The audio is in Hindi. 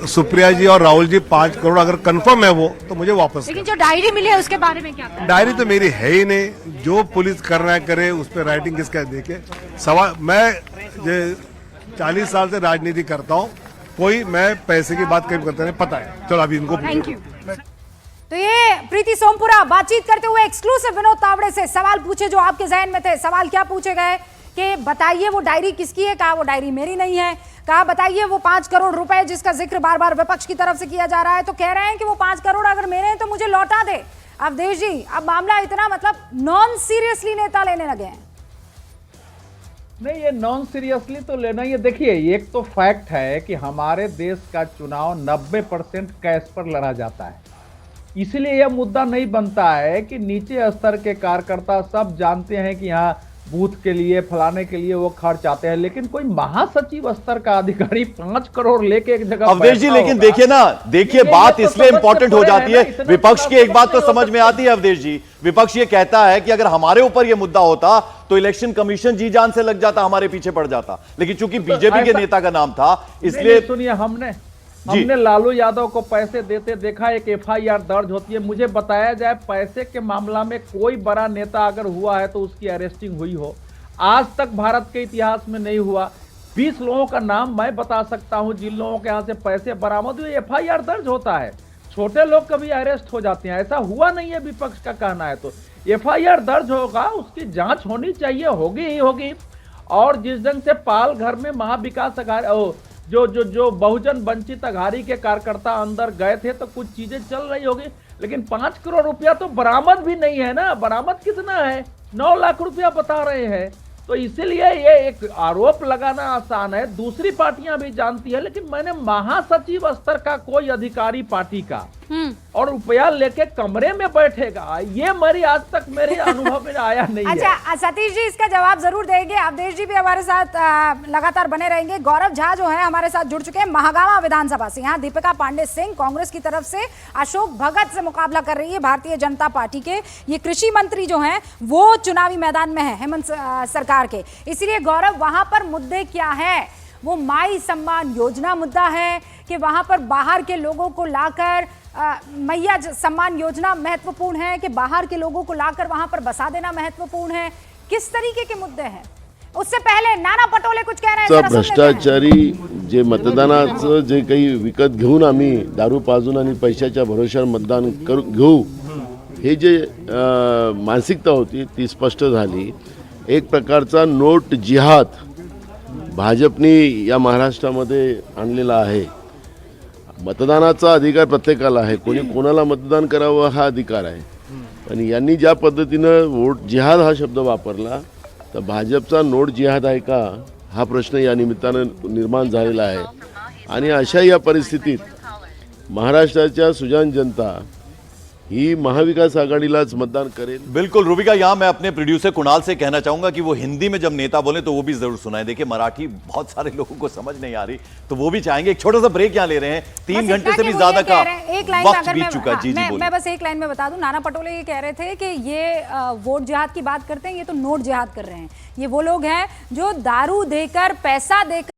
सुप्रिया जी और राहुल जी 5 करोड़ अगर कंफर्म है वो तो मुझे वापस लेकिन जो डायरी मिली है उसके बारे में क्या कहें? डायरी तो मेरी है ही नहीं। जो पुलिस करना है करे, उस पर राइटिंग किसका देखे सवाल। मैं 40 साल से राजनीति करता हूँ, कोई मैं पैसे की बात कभी करता नहीं, पता है। चलो अभी इनको थैंक यू। तो ये प्रीति सोमपुरा बातचीत करते हुए एक्सक्लूसिव विनोद तावड़े से सवाल पूछे जो आपके जहन में थे। सवाल क्या पूछे गए कि बताइए वो डायरी किसकी है? कहा वो डायरी मेरी नहीं है। कहा बताइए वो 5 करोड़ रुपए जिसका जिक्र बार बार विपक्ष की तरफ से किया जा रहा है, तो कह रहे हैं कि वो 5 करोड़ अगर मेरे हैं तो मुझे लौटा दे। अवधेश जी, अब मामला इतना मतलब नॉन सीरियसली नेता लेने लगे हैं। नहीं, ये नॉन सीरियसली तो लेना ही है। देखिए, एक तो फैक्ट है कि हमारे देश का चुनाव 90% कैश पर लड़ा जाता है, इसलिए यह मुद्दा नहीं बनता है कि नीचे स्तर के कार्यकर्ता सब जानते हैं कि यहाँ बूथ के लिए फलाने के लिए वो खर्च आते हैं, लेकिन कोई महासचिव स्तर का अधिकारी 5 करोड़ लेके एक जगह अवधेश जी, लेकिन देखिए ना, देखिए बात इसलिए इंपॉर्टेंट हो जाती है। विपक्ष की एक बात तो समझ में आती है अवधेश जी, विपक्ष ये कहता है कि अगर हमारे ऊपर ये मुद्दा होता तो इलेक्शन कमीशन जी जान से लग जाता, हमारे पीछे पड़ जाता, लेकिन चूंकि बीजेपी के नेता का नाम था इसलिए। सुनिए, हमने लालू यादव को पैसे देते देखा, एक एफआईआर दर्ज होती है। मुझे बताया जाए पैसे के मामला में कोई बड़ा नेता अगर हुआ है तो उसकी अरेस्टिंग हुई हो, आज तक भारत के इतिहास में नहीं हुआ। 20 लोगों का नाम मैं बता सकता हूं जिन लोगों के यहां से पैसे बरामद हुए, एफआईआर दर्ज होता है। छोटे लोग कभी अरेस्ट हो जाते हैं, ऐसा हुआ नहीं है विपक्ष का कहना है। तो एफआईआर दर्ज होगा, उसकी जांच होनी चाहिए, होगी ही होगी। और जिस ढंग से पाल घर में महाविकास अघाड़ी जो बहुजन वंचित अघाड़ी के कार्यकर्ता अंदर गए थे तो कुछ चीजें चल रही होगी, लेकिन 5 करोड़ रुपया तो बरामद भी नहीं है ना। बरामद कितना है? 9 लाख रुपया बता रहे हैं। तो इसीलिए ये एक आरोप लगाना आसान है, दूसरी पार्टियां भी जानती है, लेकिन मैंने महासचिव स्तर का कोई अधिकारी पार्टी का और रुपया लेके कमरे में बैठेगा, ये मेरी आज तक मेरे अनुभव में आया नहीं है। अच्छा सतीश जी, इसका जवाब जरूर देंगे। अवधेश जी भी हमारे साथ लगातार बने रहेंगे। गौरव झा जो है हमारे साथ जुड़ चुके हैं महागामा विधानसभा से। यहाँ दीपिका पांडे सिंह कांग्रेस की तरफ से अशोक भगत से मुकाबला कर रही है भारतीय जनता पार्टी के। ये कृषि मंत्री जो हैं वो चुनावी मैदान में है हेमंत सरकार के। इसलिए गौरव, वहां पर मुद्दे क्या है? वो माई सम्मान योजना मुद्दा है कि वहां पर बाहर के लोगों को लाकर मैया सम्मान योजना महत्वपूर्ण है कि बाहर के लोगों को लाकर वहां पर बसा देना महत्वपूर्ण है? किस तरीके के मुद्दे हैं? उससे पहले नाना पटोले कुछ कह रहे हैं। भ्रष्टाचारी जे मतदानाचं जे काही विकत घेऊन आम्ही दारू पाजून आणि पैशाच्या भरोश्यावर मतदान घेऊ, हे जे मानसिकता होती ती स्पष्ट झाली। एक प्रकारचा नोट जिहाद भाजपने या महाराष्ट्रामध्ये आणलेला आहे। मतदानाचा अधिकार प्रत्येकाला आहे, कोणी कोणाला मतदान करावं हा अधिकार आहे। आणि यांनी ज्या पद्धतीनं वोट जिहाद हा शब्द वापरला, तर भाजपचा नोट जिहाद आहे का हा प्रश्न या निमित्तानं निर्माण झालेला आहे। आणि अशा या परिस्थितीत महाराष्ट्राच्या सुजान जनता ही महाविकास आघाडीलाच मतदान करेल। बिल्कुल रूबिका, यहाँ मैं अपने प्रोड्यूसर कुणाल से कहना चाहूंगा कि वो हिंदी में जब नेता बोले तो वो भी जरूर सुनाए। देखिए मराठी बहुत सारे लोगों को समझ नहीं आ रही, तो वो भी चाहेंगे। एक छोटा सा ब्रेक यहाँ ले रहे हैं, 3 घंटे से भी ज्यादा का वक्त बीत चुका है। जी जी, मैं बस एक लाइन में बता दूं, नाना पटोले ये कह रहे थे कि ये वोट जिहाद की बात करते हैं, ये तो नोट जिहाद कर रहे हैं। ये वो लोग हैं जो दारू देकर, पैसा देकर